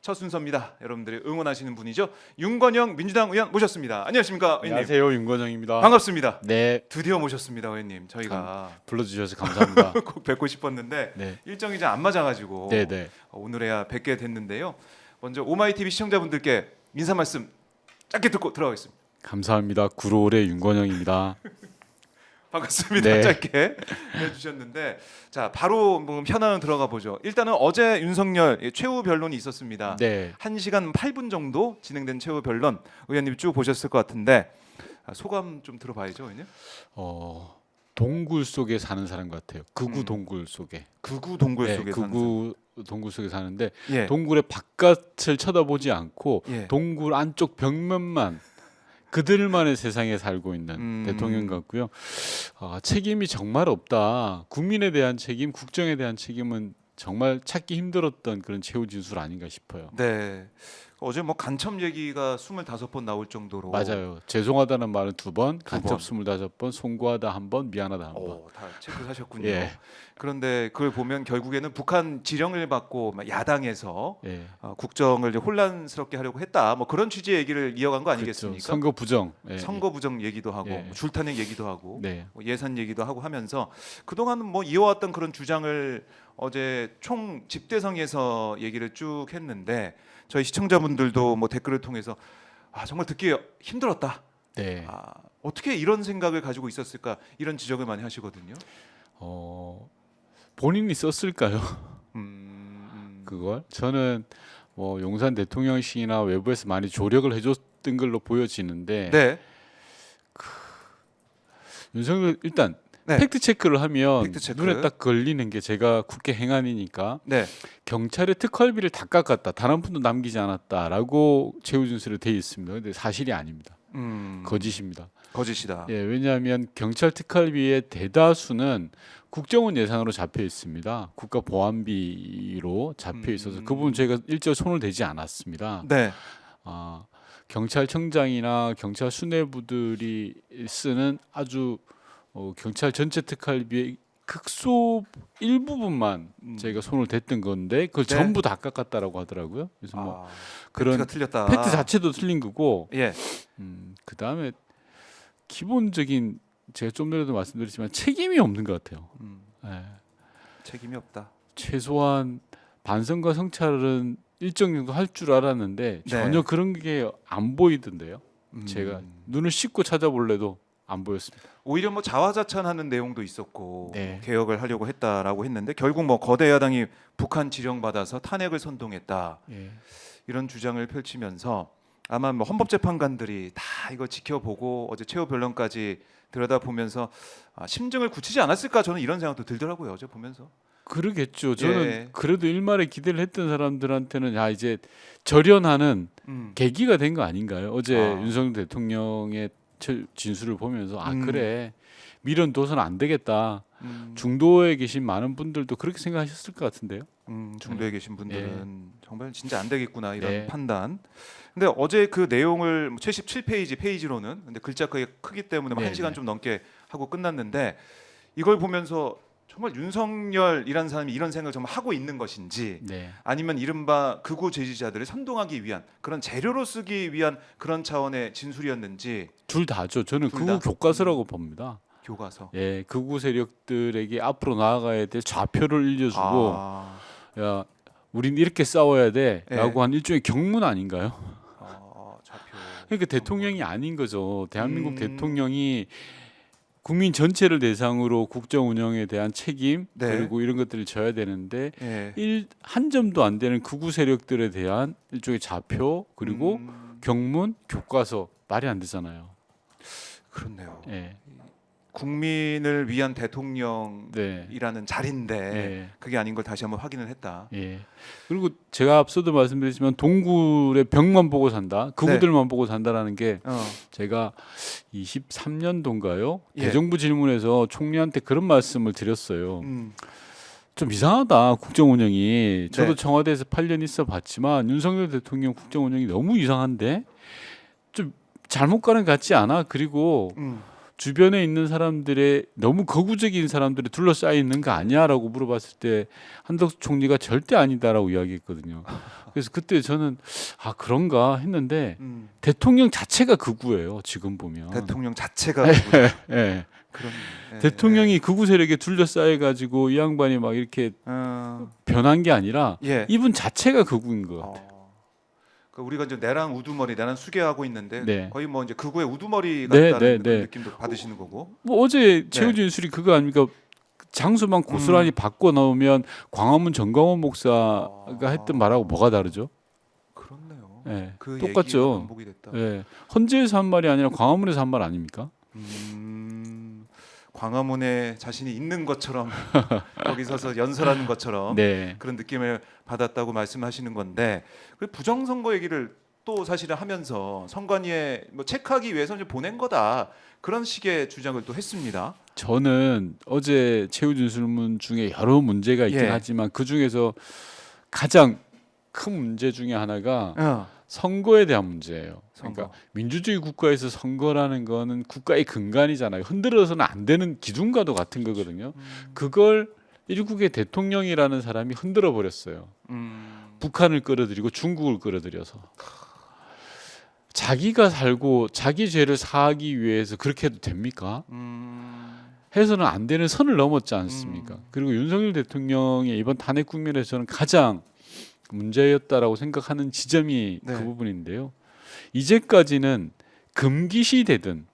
첫 순서입니다. 여러분들이 응원하시는 분이죠. 윤건영 민주당 의원 모셨습니다. 안녕하십니까, 의원님. 안녕하세요, 윤건영입니다. 반갑습니다. 네, 드디어 모셨습니다, 의원님. 저희가 불러주셔서 감사합니다. 꼭 뵙고 싶었는데 네, 일정이 잘 안 맞아가지고 네. 오늘에야 뵙게 됐는데요. 먼저 오마이TV 시청자분들께 인사 말씀 짧게 듣고 들어가겠습니다. 감사합니다. 구로울의 윤건영입니다. 반갑습니다. 네. 짧게 해주셨는데 자 바로 뭐 현안으로 들어가 보죠. 일단은 어제 윤석열 최후 변론이 있었습니다. 네, 1시간 8분 정도 진행된 최후 변론 의원님 쭉 보셨을 것 같은데 소감 좀 들어봐야죠, 의원님. 동굴 속에 사는 사람 같아요. 극우 음. 동굴 속에. 극우 동굴 네, 속에 사는 극우 동굴 속에 사는데 사람. 예. 동굴의 바깥을 쳐다보지 않고 예. 동굴 안쪽 벽면만 그들만의 세상에 살고 있는 대통령 같고요. 책임이 정말 없다. 국민에 대한 책임, 국정에 대한 책임은 정말 찾기 힘들었던 그런 최후 진술 아닌가 싶어요. 네. 어제 뭐 간첩 얘기가 25번 나올 정도로 맞아요. 죄송하다는 말은 2번, 번. 간첩 25번, 송구하다 1번, 미안하다 1번. 다 체크하셨군요. 예. 그런데 그걸 보면 결국에는 북한 지령을 받고 막 야당에서 예. 국정을 이제 혼란스럽게 하려고 했다. 뭐 그런 취지의 얘기를 이어간 거 아니겠습니까? 그렇죠. 선거 부정. 예. 선거 부정 얘기도 하고 예. 뭐 줄타는 얘기도 하고 네. 뭐 예산 얘기도 하고 하면서 그동안 뭐 이어왔던 그런 주장을 어제 총 집대성에서 얘기를 쭉 했는데 저희 시청자분들도 뭐 댓글을 통해서 정말 듣기 힘들었다. 네. 어떻게 이런 생각을 가지고 있었을까 이런 지적을 많이 하시거든요. 본인이 썼을까요? 그걸 저는 뭐 용산 대통령실이나 외부에서 많이 조력을 해줬던 걸로 보여지는데 네. 윤석열 일단 네. 팩트 체크를 하면 팩트 체크. 눈에 딱 걸리는 게 제가 국회 행안이니까 네. 경찰의 특활비를 다 깎았다, 단 한 푼도 남기지 않았다라고 최후 진술에 돼 있습니다. 근데 사실이 아닙니다. 거짓입니다. 거짓이다. 예, 왜냐하면 경찰 특활비의 대다수는 국정원 예산으로 잡혀 있습니다. 국가 보안비로 잡혀 있어서 그 부분 저희가 일절 손을 대지 않았습니다. 네. 경찰청장이나 경찰 수뇌부들이 쓰는 아주 경찰 전체 특활비의 극소 일부분만 저희가 손을 댔던 건데 그걸 네. 전부 다 깎았다라고 하더라고요. 그래서 뭐 그런 팩트가 틀렸다. 팩트 자체도 틀린 거고, 예. 그 다음에 기본적인 제가 좀 전에도 말씀드렸지만 책임이 없는 것 같아요. 예. 책임이 없다. 최소한 반성과 성찰은 일정 정도 할 줄 알았는데 전혀 그런 게 안 보이던데요. 제가 눈을 씻고 찾아볼래도 안 보였습니다. 오히려 뭐 자화자찬하는 내용도 있었고 네. 개혁을 하려고 했다라고 했는데 결국 뭐 거대 야당이 북한 지령 받아서 탄핵을 선동했다 예. 이런 주장을 펼치면서 아마 뭐 헌법재판관들이 다 이거 지켜보고 어제 최후 변론까지 들여다보면서 심증을 굳히지 않았을까 저는 이런 생각도 들더라고요. 어제 보면서. 그러겠죠. 저는 예. 그래도 일말에 기대를 했던 사람들한테는 이제 절연하는 계기가 된 거 아닌가요? 어제 윤석열 대통령의 진술을 보면서 그래 미련 둬서는 안 되겠다. 중도에 계신 많은 분들도 그렇게 생각하셨을 것 같은데요. 중도에 계신 분들은 정말 진짜 안 되겠구나 이런 네. 판단. 근데 어제 그 내용을 77페이지로는 근데 글자 크기 때문에 네, 1시간 네. 좀 넘게 하고 끝났는데 이걸 보면서 정말 윤석열이라는 사람이 이런 생각을 정말 하고 있는 것인지 네. 아니면 이른바 극우 지지자들을 선동하기 위한 그런 재료로 쓰기 위한 그런 차원의 진술이었는지 둘 다죠. 저는 둘 극우 다? 교과서라고 봅니다. 교과서. 예, 극우 세력들에게 앞으로 나아가야 될 좌표를 일려주고 야, 우린 이렇게 싸워야 돼라고 예. 한 일종의 경문 아닌가요? 좌표. 그러니까 대통령이 아닌 거죠. 대한민국 음. 대통령이 국민 전체를 대상으로 국정 운영에 대한 책임 네. 그리고 이런 것들을 져야 되는데 예. 한 점도 안 되는 극우 세력들에 대한 일종의 좌표 그리고 경문 교과서 말이 안 되잖아요. 그렇네요. 예. 국민을 위한 대통령이라는 네. 자리인데 예. 그게 아닌 걸 다시 한번 확인을 했다. 예. 그리고 제가 앞서도 말씀드렸지만 동굴의 벽만 보고 산다, 극우들만 보고 산다라는 게 제가 23년도인가요? 예. 대정부 질문에서 총리한테 그런 말씀을 드렸어요. 음. 좀 이상하다 국정 운영이. 저도 네. 청와대에서 8년 있어봤지만 윤석열 대통령 국정 운영이 너무 이상한데 좀 잘못 가는 것 같지 않아? 그리고 주변에 있는 사람들의 너무 거구적인 사람들이 둘러싸여 있는 거 아니야라고 물어봤을 때 한덕수 총리가 절대 아니다라고 이야기했거든요. 그래서 그때 저는 아 그런가 했는데 대통령 자체가 극우예요. 지금 보면 대통령 자체가 극우다. 예. 그런 대통령이 극우 세력에 둘러싸여 가지고 이 양반이 막 이렇게 변한 게 아니라 예. 이분 자체가 극우인 것 같아요. 그 우리가 이제 내랑 우두머리, 내랑 수계하고 있는데 네. 거의 뭐 이제 극우의 우두머리 네, 같다는 네, 그런 네. 느낌도 받으시는 거고. 뭐 어제 최우진 술이 그거 아닙니까? 장소만 고스란히 바꿔 넣으면 광화문 정광훈 목사가 했던 말하고 뭐가 다르죠? 그렇네요. 예, 그 똑같죠. 얘기가 반복이 됐다. 예, 헌재에서 한 말이 아니라 광화문에서 한 말 아닙니까? 광화문에 자신이 있는 것처럼 거기 서서 연설하는 것처럼 네. 그런 느낌을 받았다고 말씀하시는 건데 그 부정선거 얘기를 또 사실은 하면서 선관위에 뭐 체크하기 위해서 이제 보낸 거다 그런 식의 주장을 또 했습니다. 저는 어제 최우진 술문 중에 여러 문제가 있긴 예. 하지만 그 중에서 가장 큰 문제 중에 하나가 어, 선거에 대한 문제예요. 선거. 그러니까 민주주의 국가에서 선거라는 거는 국가의 근간이잖아요. 흔들어서는 안 되는 기둥과도 같은 거거든요. 그걸 일국의 대통령이라는 사람이 흔들어 버렸어요. 북한을 끌어들이고 중국을 끌어들여서 자기가 살고 자기 죄를 사하기 위해서 그렇게 해도 됩니까? 해서는 안 되는 선을 넘었지 않습니까? 그리고 윤석열 대통령의 이번 탄핵 국면에서 저는 가장 문제였다라고 생각하는 지점이 네. 그 부분인데요. 이제까지는 금기시 되든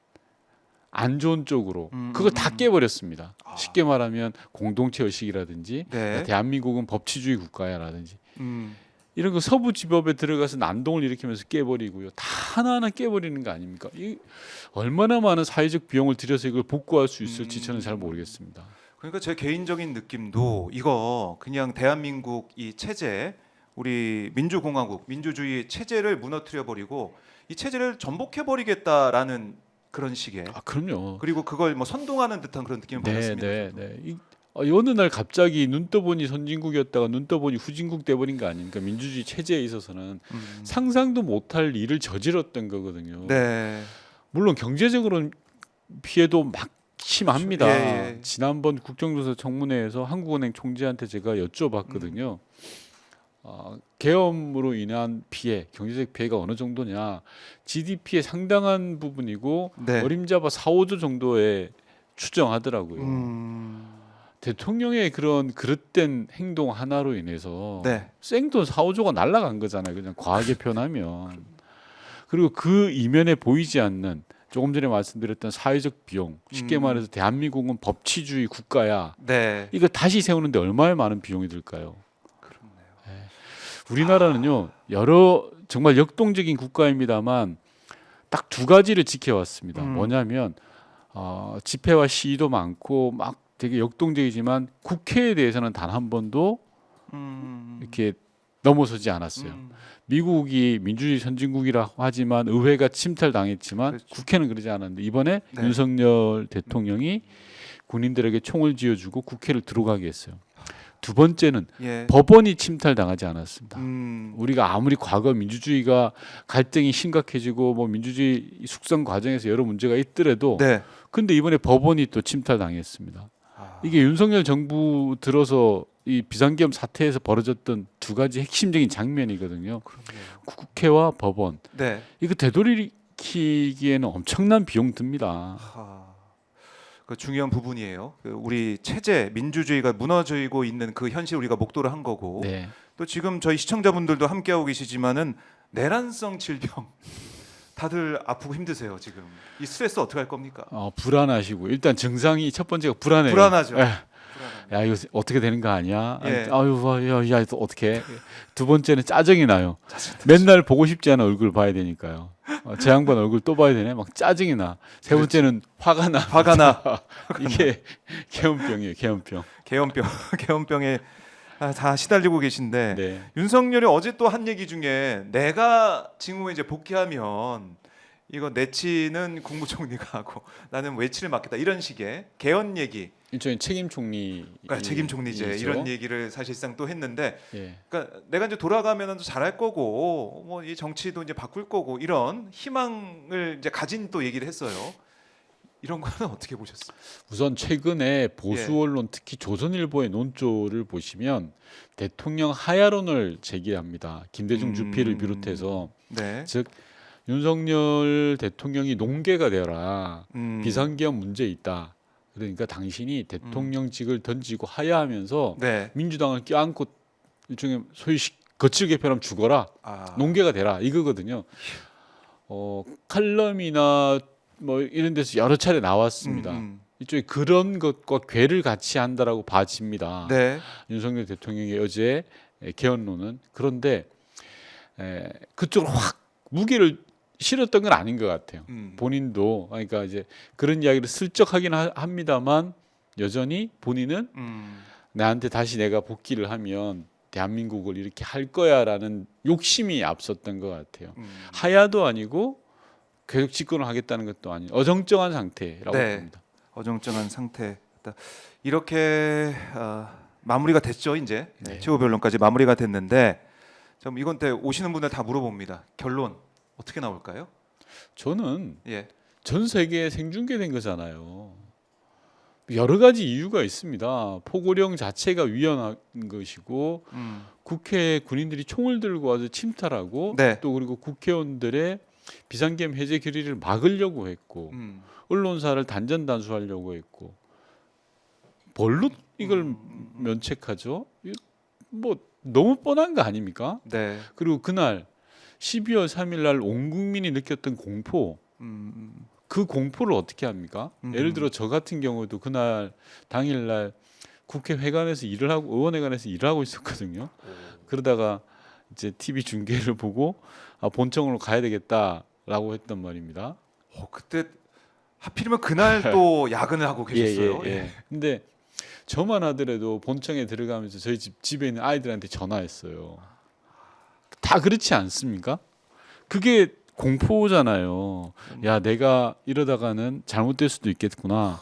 안 좋은 쪽으로 그걸 다 깨버렸습니다. 쉽게 말하면 공동체 의식이라든지 네. 대한민국은 법치주의 국가야라든지 음, 이런 거 서부지법에 들어가서 난동을 일으키면서 깨버리고요. 다 하나하나 깨버리는 거 아닙니까? 이 얼마나 많은 사회적 비용을 들여서 이걸 복구할 수 있을지 저는 잘 모르겠습니다. 그러니까 제 개인적인 느낌도 이거 그냥 대한민국 이 체제 우리 민주공화국 민주주의 체제를 무너뜨려 버리고 이 체제를 전복해 버리겠다라는 그런 식의 아 그럼요. 그리고 그걸 뭐 선동하는 듯한 그런 느낌을 네, 받았습니다. 네, 저도. 네. 어느 날 갑자기 눈 떠보니 선진국이었다가 눈 떠보니 후진국 돼버린 거 아닙니까? 민주주의 체제에 있어서는 상상도 못할 일을 저질렀던 거거든요. 네. 물론 경제적으로는 피해도 막심합니다. 예, 예. 지난번 국정조사 청문회에서 한국은행 총재한테 제가 여쭤봤거든요. 계엄으로 인한 피해, 경제적 피해가 어느 정도냐? GDP의 상당한 부분이고 네. 어림잡아 4, 5조 정도에 추정하더라고요. 대통령의 그런 그릇된 행동 하나로 인해서 네. 생돈 4, 5조가 날아간 거잖아요. 그냥 과하게 표현하면. 그리고 그 이면에 보이지 않는 조금 전에 말씀드렸던 사회적 비용. 쉽게 말해서 대한민국은 법치주의 국가야. 네. 이거 다시 세우는데 얼마나 많은 비용이 들까요? 그렇네요. 우리나라는요. 여러 정말 역동적인 국가입니다만 딱 두 가지를 지켜왔습니다. 뭐냐면 집회와 시위도 많고 막 되게 역동적이지만 국회에 대해서는 단 한 번도 이렇게 넘어서지 않았어요. 미국이 민주주의 선진국이라고 하지만 의회가 침탈당했지만 그렇죠. 국회는 그러지 않았는데 이번에 네. 윤석열 대통령이 군인들에게 총을 쥐어주고 국회를 들어가게 했어요. 두 번째는 예. 법원이 침탈당하지 않았습니다. 음, 우리가 아무리 과거 민주주의가 갈등이 심각해지고 뭐 민주주의 숙성 과정에서 여러 문제가 있더라도 네. 근데 이번에 법원이 또 침탈당했습니다. 이게 윤석열 정부 들어서 이 비상계엄 사태에서 벌어졌던 두 가지 핵심적인 장면이거든요. 그렇네요. 국회와 법원. 네. 이거 되돌리기에는 엄청난 비용 듭니다. 그 중요한 부분이에요. 그 우리 체제 민주주의가 무너지고 있는 그 현실 우리가 목도를 한 거고 네. 또 지금 저희 시청자분들도 함께하고 계시지만은 내란성 질병 다들 아프고 힘드세요 지금. 이 스트레스 어떻게 할 겁니까? 불안하시고 일단 증상이 첫 번째가 불안해요. 불안하죠. 예. 야 이거 어떻게 되는 거 아니야? 예. 아유 야 또 어떻게? 두 번째는 짜증이 나요. 맨날 보고 싶지 않은 얼굴 봐야 되니까요. 제 양반 얼굴 또 봐야 되네. 막 짜증이 나. 세 번째는 화가 나. 화가 나. 이게 계엄병이에요. 계엄병. 계엄병 계엄병에 다 시달리고 계신데 네. 윤석열이 어제 또 한 얘기 중에 내가 직무에 이제 복귀하면 이거 내치는 국무총리가 하고 나는 외치를 맡겠다 이런 식의 개헌 얘기. 일종의 책임 총리. 그러니까 책임 총리제 이런 얘기를 사실상 또 했는데, 예. 그러니까 내가 이제 돌아가면은 또 잘할 거고, 뭐 이 정치도 이제 바꿀 거고 이런 희망을 이제 가진 또 얘기를 했어요. 이런 거는 어떻게 보셨어요? 우선 최근에 보수 예. 언론 특히 조선일보의 논조를 보시면 대통령 하야론을 제기합니다. 김대중 주필을 비롯해서 네. 즉 윤석열 대통령이 농계가 되어라. 비상기업 문제 있다. 그러니까 당신이 대통령직을 던지고 하야하면서 네. 민주당을 껴안고 일종의 소위 거칠 개편하면 죽어라. 아. 농계가 되라 이거거든요. 칼럼이나 뭐 이런 데서 여러 차례 나왔습니다. 이쪽에 그런 것과 괴를 같이 한다라고 봐집니다. 네. 윤석열 대통령의 어제 개헌론은 그런데 그쪽으로 확 무게를 실었던 건 아닌 것 같아요. 본인도 그러니까 이제 그런 이야기를 슬쩍 하긴 합니다만 여전히 본인은 나한테 다시 내가 복귀를 하면 대한민국을 이렇게 할 거야라는 욕심이 앞섰던 것 같아요. 하야도 아니고 계속 집권을 하겠다는 것도 아니고 어정쩡한 상태라고 네. 봅니다. 어정쩡한 상태다. 이렇게 마무리가 됐죠, 이제. 네. 최후 변론까지 마무리가 됐는데 좀 이건 때 오시는 분들 다 물어봅니다. 결론 어떻게 나올까요? 저는 예. 전 세계에 생중계된 거잖아요. 여러 가지 이유가 있습니다. 포고령 자체가 위헌한 것이고 국회에 군인들이 총을 들고 와서 침탈하고 네. 또 그리고 국회의원들의 비상계엄 해제 결의를 막으려고 했고 언론사를 단전단수하려고 했고 뭘로 이걸 면책하죠? 뭐 너무 뻔한 거 아닙니까? 네. 그리고 그날 12월 3일 날 온 국민이 느꼈던 공포 그 공포를 어떻게 합니까? 예를 들어 저 같은 경우도 그날 당일날 국회 회관에서 일을 하고 의원회관에서 일을 하고 있었거든요. 그러다가 이제 TV 중계를 보고 본청으로 가야 되겠다라고 했단 말입니다. 그때 하필이면 그날 또 야근을 하고 계셨어요. 예. 근데 저만 하더라도 본청에 들어가면서 저희 집에 있는 아이들한테 전화했어요. 다 그렇지 않습니까? 그게 공포잖아요. 야, 내가 이러다가는 잘못될 수도 있겠구나.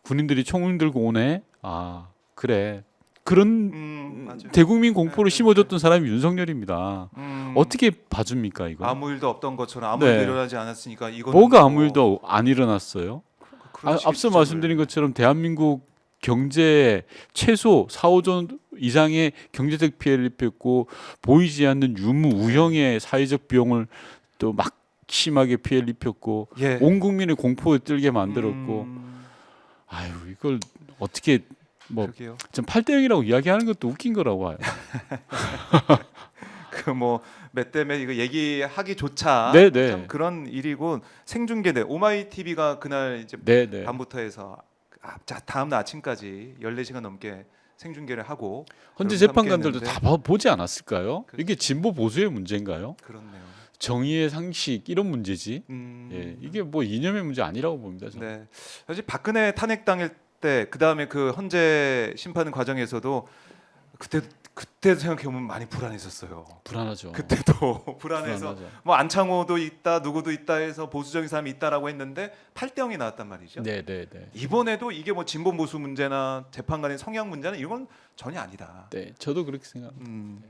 군인들이 총을 들고 오네. 아, 그래. 그런 맞아요. 대국민 공포를 심어줬던 사람이 윤석열입니다. 어떻게 봐줍니까 이거? 아무 일도 없던 것처럼 아무 네. 일도 일어나지 않았으니까 이거 뭐가 아무 일도 안 일어났어요? 그런 식의 앞서 주장을- 말씀드린 것처럼 대한민국 경제 최소 4, 5조 이상의 경제적 피해를 입혔고 보이지 않는 유무우형의 사회적 비용을 또 막심하게 피해를 입혔고 예. 온 국민의 공포에 떨게 만들었고 아유 이걸 어떻게 뭐 그러게요. 좀 8대 0이라고 이야기하는 것도 웃긴 거라고 봐요. 그 뭐 몇 대 몇 이거 얘기하기조차 네. 참 그런 일이고 생중계돼 오마이 TV가 그날 이제 네. 밤부터 해서 다음 날 아침까지 14시간 넘게 생중계를 하고 현재 그럼 재판관들도 함께 다 보지 않았을까요? 그렇죠. 이게 진보 보수의 문제인가요? 그렇네요. 정의의 상식 이런 문제지. 예, 이게 뭐 이념의 문제 아니라고 봅니다. 저는. 네. 사실 박근혜 탄핵 당일 때 그다음에 그 헌재 심판 과정에서도 그때 생각해 보면 많이 불안했었어요. 불안하죠. 그때도 불안해서 불안하죠. 뭐 안창호도 있다 누구도 있다 해서 보수적인 사람이 있다라고 했는데 8대 0이 나왔단 말이죠. 네. 이번에도 이게 뭐 진보 보수 문제나 재판관의 성향 문제는 이건 전혀 아니다. 네, 저도 그렇게 생각합니다. 음.